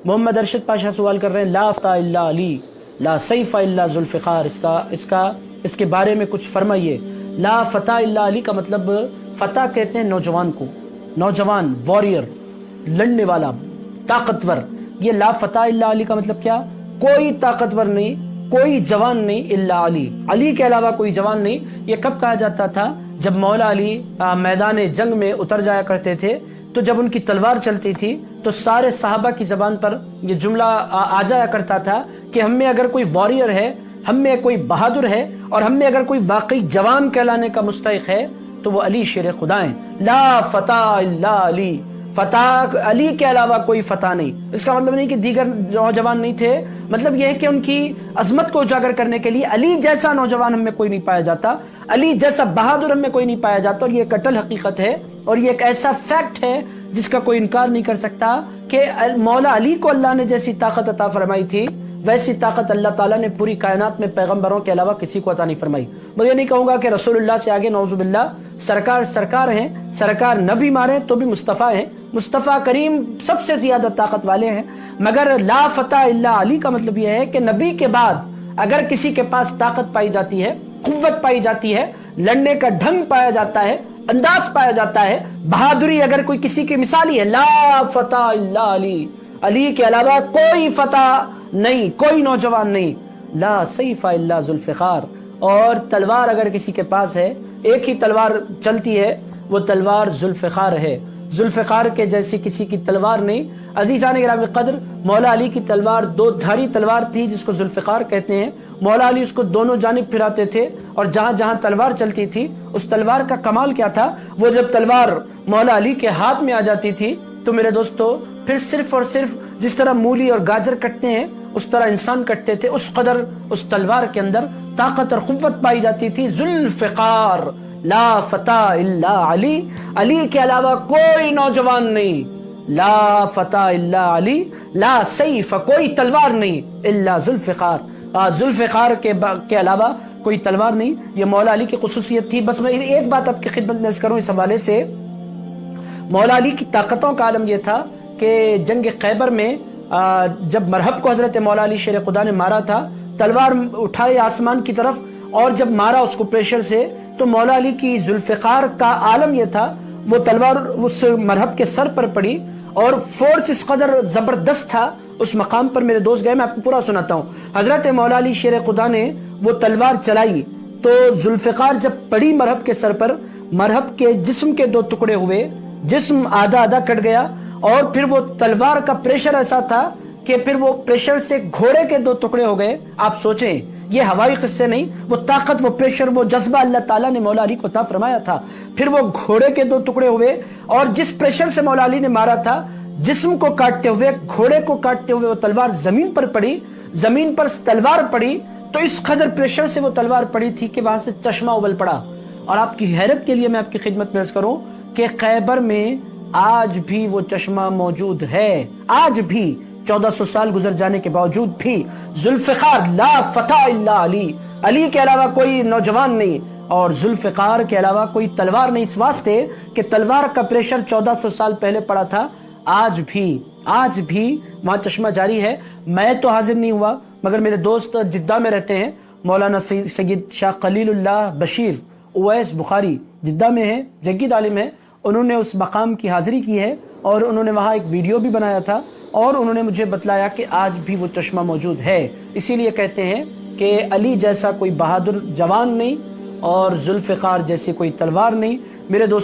मोहम्मद अरशद पाशा सवाल कर रहे हैं, ला फता इल्ला अली ला सैफ इल्ला जुल्फ़िकार, इसके बारे में कुछ फरमाइए। ला फता इल्ला अली का मतलब, फता कहते हैं नौजवान को, नौजवान, वॉरियर, लड़ने वाला, ताकतवर। ये ला फता इल्ला अली का मतलब क्या? कोई ताकतवर नहीं, कोई जवान नहीं, इल्ला अली, अली के अलावा कोई जवान नहीं। ये कब कहा जाता था? जब मौला अली मैदान जंग में उतर जाया करते थे, तो जब उनकी तलवार चलती थी तो सारे सहाबा की जबान पर ये जुमला आ जाया करता था कि हम में अगर कोई वॉरियर है, हम में कोई बहादुर है, और हम में अगर कोई वाकई जवान कहलाने का मुस्तहिक है तो वो अली शेर खुदा हैं। ला फता इल्ला अली, फतह अली के अलावा कोई फतह नहीं। इसका मतलब नहीं कि दीगर नौजवान नहीं थे, मतलब यह है कि उनकी अजमत को उजागर करने के लिए अली जैसा नौजवान हम में कोई नहीं पाया जाता, अली जैसा बहादुर हम में कोई नहीं पाया जाता। और ये एक अटल हकीकत है, और ये एक ऐसा फैक्ट है जिसका कोई इनकार नहीं कर सकता कि मौला अली को अल्लाह ने जैसी ताकत अता फरमाई थी, वैसी ताकत अल्लाह ताला ने पूरी कायनात में पैगंबरों के अलावा किसी को अता नहीं फरमाई। मैं ये नहीं कहूंगा कि रसूलुल्लाह से आगे नौजुबिल्लाह सरकार हैं, सरकार नबी मारे तो भी मुस्तफ़ा हैं, मुस्तफ़ा करीम सबसे ज्यादा ताकत वाले हैं। मगर ला फता इल्ला अली का मतलब यह है कि नबी के बाद अगर किसी के पास ताकत पाई जाती है, कुव्वत पाई जाती है, लड़ने का ढंग पाया जाता है, अंदाज पाया जाता है, बहादुरी अगर कोई किसी की मिसाली है, ला फता इल्ला अली, अली के अलावा कोई फतह नहीं, कोई नौजवान नहीं। ला सैफा इल्ला जुल्फ़िकार, और तलवार अगर किसी के पास है, एक ही तलवार चलती है, वो तलवार जुल्फ़िकार है। जुल्फ़िकार के जैसी किसी की तलवार नहीं। अजीज़ान गिरामी क़द्र, मौला अली की तलवार दो धारी तलवार थी जिसको जुल्फ़िकार कहते हैं। मौला अली उसको दोनों जानिब फिराते थे, और जहां जहां तलवार चलती थी उस तलवार का कमाल क्या था, वो जब तलवार मौला अली के हाथ में आ जाती थी तो मेरे दोस्तों फिर सिर्फ और सिर्फ जिस तरह मूली और गाजर कटते हैं उस तरह इंसान कटते थे, उस कदर उस तलवार के अंदर ताकत और कुव्वत पाई जाती थी। जुल्फ़िकार, ला फता इल्ला अली, अली के अलावा कोई नौजवान नहीं। ला फता इल्ला अली, ला सैफ, कोई तलवार नहीं, इल्ला जुल्फ़िकार, जुल्फ़िकार के अलावा कोई तलवार नहीं। ये मौला अली की खुसूसियत थी। बस मैं एक बात आपकी खिदमत में अर्ज़ करूं इस हवाले से, मौला अली की ताकतों का आलम यह था कि जंग खैबर में जब मरहब को हजरत मौला अली शेर खुदा ने मारा था, तलवार उठाए आसमान की तरफ, और जब मारा उसको प्रेशर से, तो मौला अली की जुल्फ़िकार का आलम यह था, वो तलवार उस मरहब के सर पर पड़ी, और फोर्स इस कदर जबरदस्त था उस मकाम पर। मेरे दोस्त गए, मैं आपको पूरा सुनाता हूँ। हजरत मौला अली शेर खुदा ने वो तलवार चलाई तो जुल्फ़िकार जब पड़ी मरहब के सर पर, मरहब के जिस्म के दो टुकड़े हुए, जिस्म आधा आधा कट गया, और फिर वो तलवार का प्रेशर ऐसा था कि फिर वो प्रेशर से घोड़े के दो टुकड़े हो गए। आप सोचें, ये हवाई किस्से नहीं, वो ताकत, वो प्रेशर, वो जज्बा अल्लाह ताला ने मौला अली को अता फरमाया था। फिर वो घोड़े के दो टुकड़े हुए, और जिस प्रेशर से मौला अली ने मारा था, जिस्म को काटते हुए, घोड़े को काटते हुए वो तलवार जमीन पर पड़ी, जमीन पर तलवार पड़ी, तो इस कदर प्रेशर से वो तलवार पड़ी थी कि वहां से चश्मा उबल पड़ा। और आपकी हैरत के लिए मैं आपकी खिदमत में अर्ज़ करूं कि खैबर में आज भी वो चश्मा मौजूद है, आज भी 1400 साल गुजर जाने के बावजूद भी। जुल्फ़िकार, ला फता इल्ला अली, अली के अलावा कोई नौजवान नहीं, और जुल्फ़िकार के अलावा कोई तलवार नहीं। इस वास्ते कि तलवार का प्रेशर 1400 साल पहले पड़ा था, आज भी वहां चश्मा जारी है। मैं तो हाजिर नहीं हुआ, मगर मेरे दोस्त जिद्दा में रहते हैं, मौलाना सैयद शाह खलीलुल्लाह बशीर उवैस बुखारी जिद्दा में है, जग्गीद आलिम है, उन्होंने उस मकाम की हाजिरी की है, और उन्होंने वहाँ एक वीडियो भी बनाया था, और उन्होंने मुझे बतलाया कि आज भी वो चश्मा मौजूद है। इसीलिए कहते हैं कि अली जैसा कोई बहादुर जवान नहीं, और जुल्फ़िकार जैसी कोई तलवार नहीं। मेरे दोस्त